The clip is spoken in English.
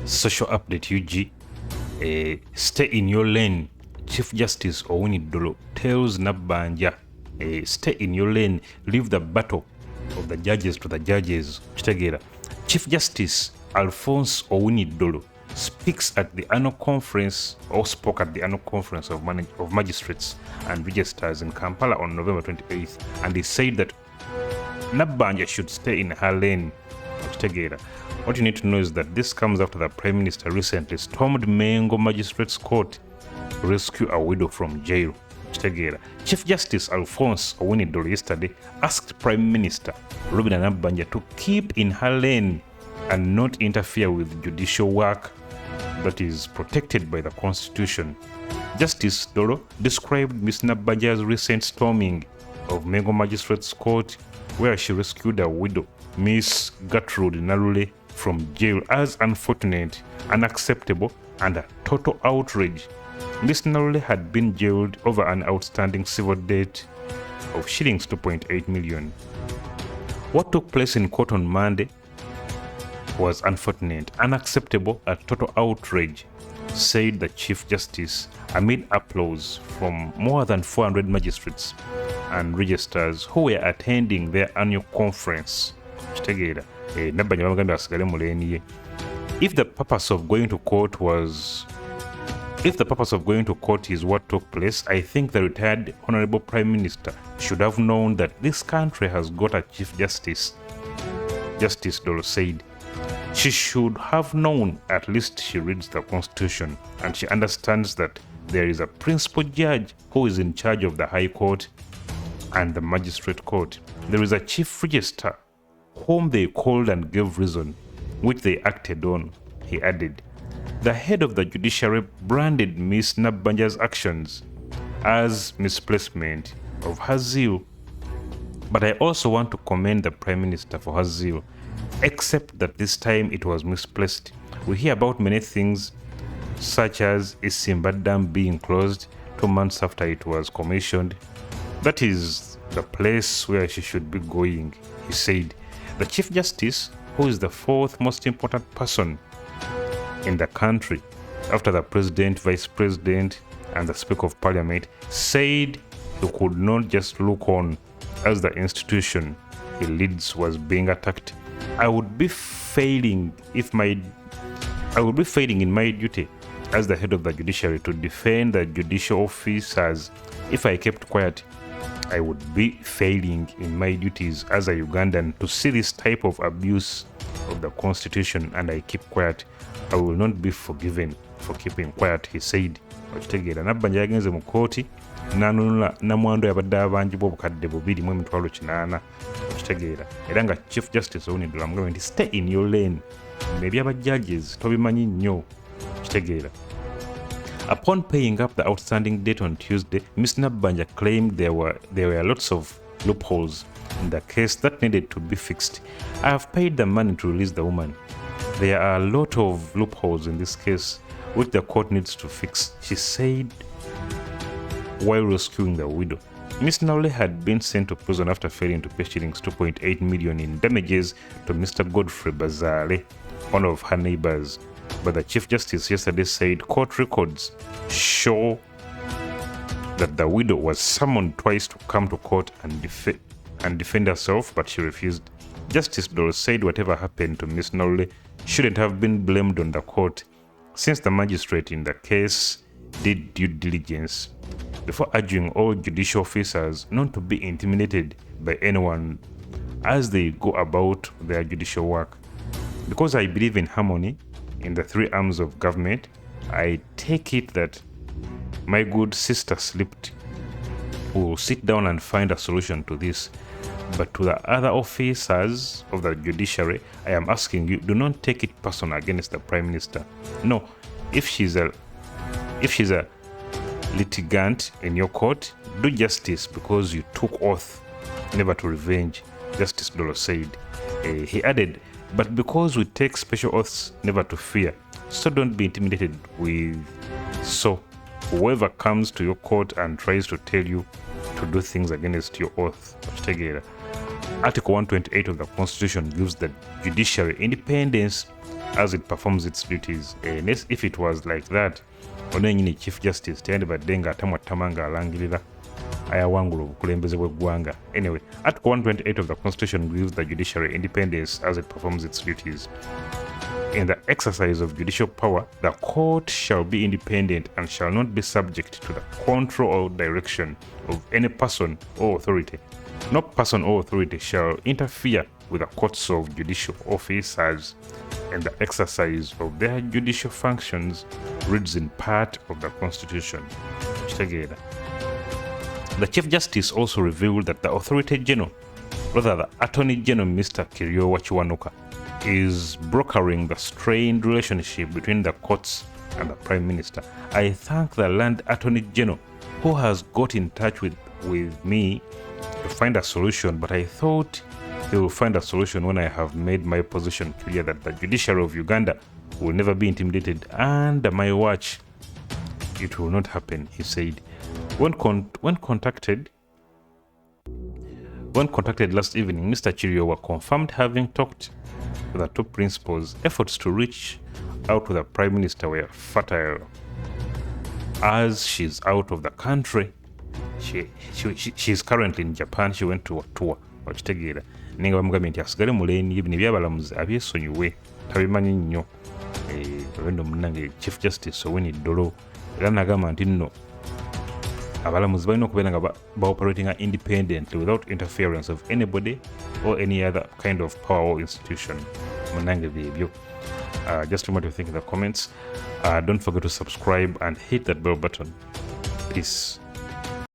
Social update UG. Stay in your lane. Chief Justice Owiny Dollo tells Nabbanja, stay in your lane, leave the battle of the judges to the judges. Chitegera. Chief Justice Alphonse Owiny Dollo speaks at the annual conference, or spoke at the annual conference of magistrates and registers in Kampala on November 28th, and he said that Nabbanja should stay in her lane. Chitegera. What you need to know is that this comes after the Prime Minister recently stormed Mengo Magistrates Court to rescue a widow from jail. Chief Justice Alphonse Owiny Dollo yesterday asked Prime Minister Nabbanja to keep in her lane and not interfere with judicial work that is protected by the Constitution. Justice Dollo described Ms. Nabbanja's recent storming of Mengo Magistrates Court, where she rescued a widow, Miss Gertrude Narule, from jail as unfortunate, unacceptable, and a total outrage. Miss Narule had been jailed over an outstanding civil debt of shillings 2.8 million. What took place in court on Monday was unfortunate, unacceptable, a total outrage, said the Chief Justice amid applause from more than 400 magistrates and registers who were attending their annual conference. If the purpose of going to court is what took place, I think the retired Honorable Prime Minister should have known that this country has got a Chief Justice. Justice Dollo said. She should have known. At least she reads the Constitution and she understands that there is a principal judge who is in charge of the High Court and the Magistrate Court. There is a Chief Register whom they called and gave reason, which they acted on, he added. The head of the judiciary branded Ms. Nabbanja's actions as misplacement of her zeal. But I also want to commend the Prime Minister for her zeal, except that this time it was misplaced. We hear about many things, such as Isimba Dam being closed 2 months after it was commissioned. That is the place where she should be going, he said. The Chief Justice, who is the fourth most important person in the country after the President, Vice President, and the Speaker of Parliament, said he could not just look on as the institution he leads was being attacked. I would be failing in my duty as the head of the judiciary to defend the judicial officers. If I kept quiet, I would be failing in my duties as a Ugandan to see this type of abuse of the Constitution, and I keep quiet. I will not be forgiven for keeping quiet, he said. Nabbanja yagenze mu kooti n'anunula namwandu yabadde abanjibwa obukadde 2.8 okitegeera, era nga Chief Justice Owiny Dollo amugambye nti stay in your lane, ebyaba judges tobimanyi nnyo, okitegeera. Upon paying up the outstanding debt on Tuesday, Ms. Nabbanja claimed there were lots of loopholes in the case that needed to be fixed. I have paid the money to release the woman. There are a lot of loopholes in this case which the court needs to fix, she said while rescuing the widow. Ms. Narule had been sent to prison after failing to pay shillings 2.8 million in damages to Mr. Godfrey Bazale, one of her neighbors. But the Chief Justice yesterday said court records show that the widow was summoned twice to come to court and defend herself, but she refused. Justice Dollo said whatever happened to Ms. Narule shouldn't have been blamed on the court, since the magistrate in the case did due diligence, before urging all judicial officers not to be intimidated by anyone as they go about their judicial work. Because I believe in harmony in the three arms of government, I take it that my good sister slipped. We will sit down and find a solution to this. But to the other officers of the judiciary, I am asking you, do not take it personal against the Prime Minister. No, if she's a litigant in your court, do justice because you took oath never to revenge, Justice Dollo said. He added, but because we take special oaths never to fear, so don't be intimidated with. So whoever comes to your court and tries to tell you to do things against your oath, Article 128 of the Constitution gives the judiciary independence as it performs its duties. If it was like that, ono yenyini Chief Justice teyandibadde nga atamwattama nga alangirira ayawangula obukulembeze bw'eggwanga. Anyway, Article 128 of the Constitution gives the judiciary independence as it performs its duties. In the exercise of judicial power, the court shall be independent and shall not be subject to the control or direction of any person or authority. No person or authority shall interfere with the courts of judicial officers in the exercise of their judicial functions, reads in part of the Constitution. The Chief Justice also revealed that the Authority General, rather the Attorney General Mr. Kiryowa Kiwanuka, is brokering the strained relationship between the courts and the Prime Minister. I thank the Land Attorney General who has got in touch with me to find a solution, but I thought he will find a solution when I have made my position clear that the judiciary of Uganda will never be intimidated under my watch. It will not happen, he said. When contacted last evening, Mr. Kiryowa confirmed having talked to the two principals. Efforts to reach out to the Prime Minister were futile. As she's out of the country, she's currently in Japan. She went to a tour. Okitegeera ninga bamugambye nti asigale muleeni bino ebyabalamuzi abyesonyiwe tabimanyi nnyo eno munnange Chief Justice Owiny Dollo era nagamba nti nno abalamuzi balina okubeera nga baoperating independently without interference of anybody or any other kind of power or institution. Munnange byebyo. Just remember to think in the comments. Don't forget to subscribe and hit that bell button. Peace.